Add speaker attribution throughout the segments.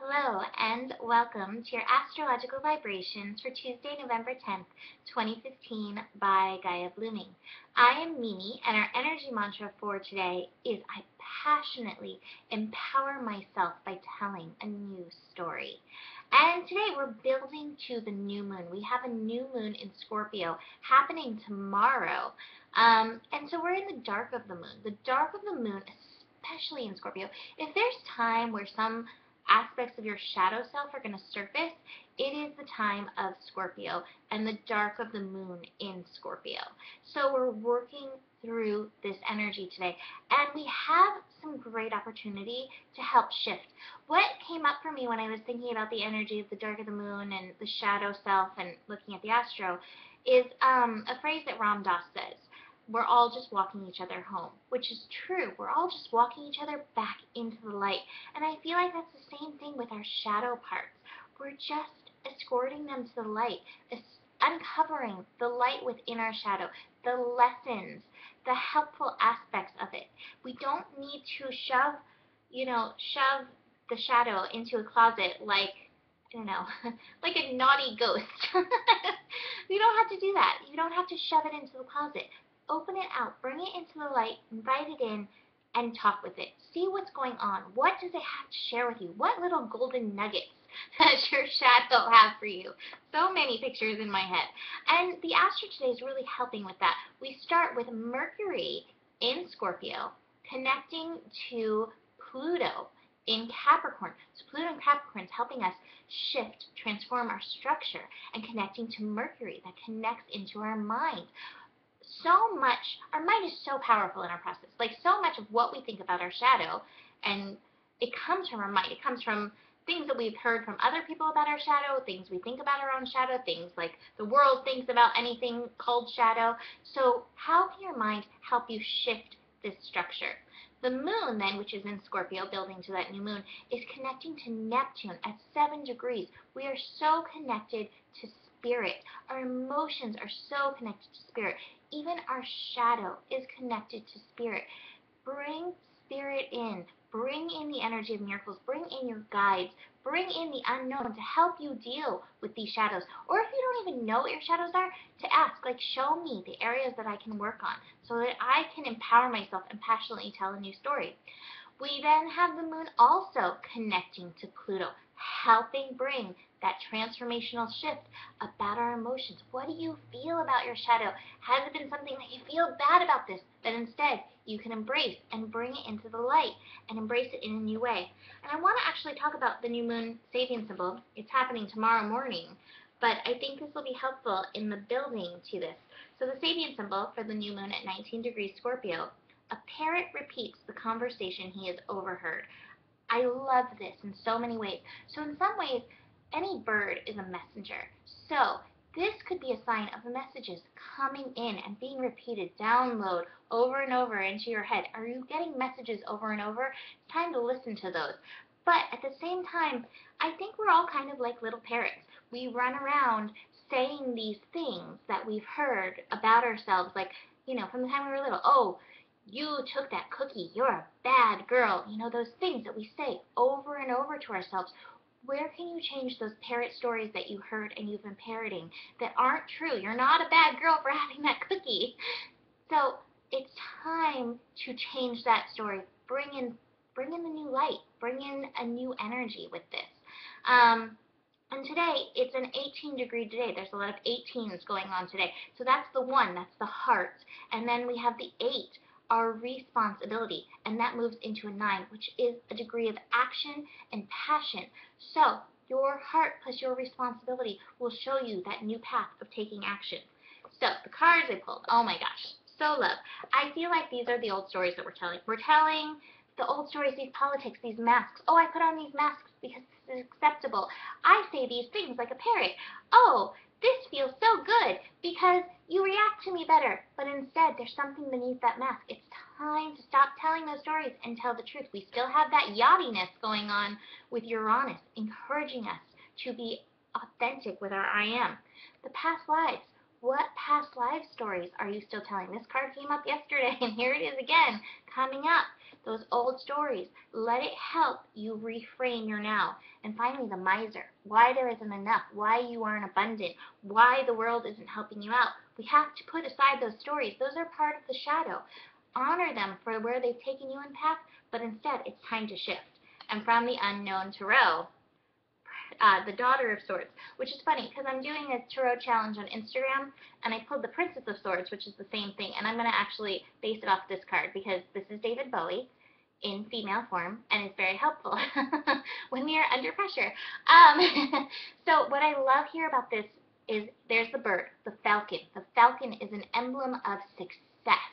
Speaker 1: Hello and welcome to your astrological vibrations for Tuesday, November 10th, 2015 by Gaia Blooming. I am Mimi and our energy mantra for today is I passionately empower myself by telling a new story. And today we're building to the new moon. We have a new moon in Scorpio happening tomorrow. And so we're in the dark of the moon. The dark of the moon, especially in Scorpio, if there's time where some aspects of your shadow self are going to surface, it is the time of Scorpio and the dark of the moon in Scorpio. So we're working through this energy today, and we have some great opportunity to help shift. What came up for me when I was thinking about the energy of the dark of the moon and the shadow self and looking at the astro is a phrase that Ram Dass says. We're all just walking each other home, which is true. We're all just walking each other back into the light. And I feel like that's the same thing with our shadow parts. We're just escorting them to the light, uncovering the light within our shadow, the lessons, the helpful aspects of it. We don't need to shove the shadow into a closet like, I don't know, like a naughty ghost. You don't have to do that. You don't have to shove it into the closet. Open it out, bring it into the light, invite it in, and talk with it. See what's going on. What does it have to share with you? What little golden nuggets does your shadow have for you? So many pictures in my head. And the astro today is really helping with that. We start with Mercury in Scorpio connecting to Pluto in Capricorn. So Pluto in Capricorn is helping us shift, transform our structure, and connecting to Mercury that connects into our mind. So much, our mind is so powerful in our process. Like so much of what we think about our shadow, and it comes from our mind. It comes from things that we've heard from other people about our shadow, things we think about our own shadow, things like the world thinks about anything called shadow. So how can your mind help you shift this structure? The moon then, which is in Scorpio, building to that new moon, is connecting to Neptune at 7 degrees. We are so connected to spirit. Our emotions are so connected to spirit. Even our shadow is connected to spirit. Bring spirit in. Bring in the energy of miracles. Bring in your guides. Bring in the unknown to help you deal with these shadows. Or if you don't even know what your shadows are, to ask, like, show me the areas that I can work on so that I can empower myself and passionately tell a new story. We then have the moon also connecting to Pluto, helping bring that transformational shift about our emotions. What do you feel about your shadow? Has it been something that you feel bad about this, that instead you can embrace and bring it into the light and embrace it in a new way? And I want to actually talk about the new moon Sabian symbol. It's happening tomorrow morning, but I think this will be helpful in the building to this. So the Sabian symbol for the new moon at 19 degrees Scorpio, a parrot repeats the conversation he has overheard. I love this in so many ways. So in some ways, any bird is a messenger. So this could be a sign of the messages coming in and being repeated, download over and over into your head. Are you getting messages over and over? It's time to listen to those. But at the same time, I think we're all kind of like little parrots. We run around saying these things that we've heard about ourselves, like, from the time we were little. Oh, you took that cookie, you're a bad girl. Those things that we say over and over to ourselves. Where can you change those parrot stories that you heard and you've been parroting that aren't true? You're not a bad girl for having that cookie. So it's time to change that story. Bring in the new light. Bring in a new energy with this. And today, it's an 18-degree day. There's a lot of 18s going on today. So that's the 1, that's the heart. And then we have the 8, our responsibility, and that moves into a 9, which is a degree of action and passion. So your heart plus your responsibility will show you that new path of taking action. So the cards I pulled, oh my gosh, so love. I feel like these are the old stories that we're telling. We're telling the old stories, these politics, these masks. Oh, I put on these masks because this is acceptable. I say these things like a parrot. Oh, this feels so good because you react to me better. But instead, there's something beneath that mask. It's time to stop telling those stories and tell the truth. We still have that yachtiness going on with Uranus, encouraging us to be authentic with our I am. The past lives. What past life stories are you still telling? This card came up yesterday, and here it is again, coming up. those old stories. Let it help you reframe your now. And finally, the miser. Why there isn't enough, why you aren't abundant, why the world isn't helping you out. We have to put aside those stories. Those are part of the shadow. Honor them for where they've taken you in the past, but instead it's time to shift. And from the unknown tarot, the Daughter of Swords, which is funny because I'm doing a tarot challenge on Instagram, and I pulled the Princess of Swords, which is the same thing, and I'm going to actually base it off this card because this is David Bowie in female form, and it's very helpful when we are under pressure. So what I love here about this is there's the bird, the falcon. The falcon is an emblem of success.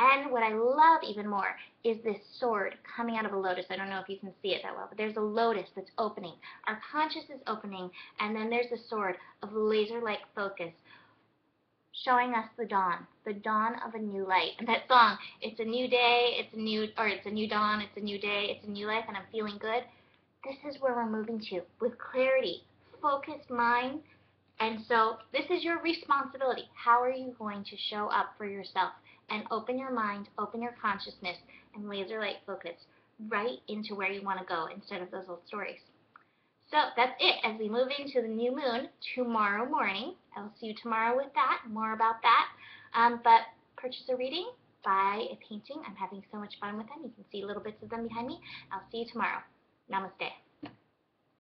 Speaker 1: And what I love even more is this sword coming out of a lotus. I don't know if you can see it that well, but there's a lotus that's opening. Our conscious is opening, and then there's the sword of laser-like focus, showing us the dawn of a new light. And that song, it's a new day, it's a new dawn, it's a new day, it's a new life, and I'm feeling good. This is where we're moving to, with clarity, focused mind. And so this is your responsibility. How are you going to show up for yourself and open your mind, open your consciousness, and laser light focus right into where you want to go instead of those old stories? So that's it as we move into the new moon tomorrow morning. I'll see you tomorrow with that, more about that. But purchase a reading, buy a painting. I'm having so much fun with them. You can see little bits of them behind me. I'll see you tomorrow. Namaste.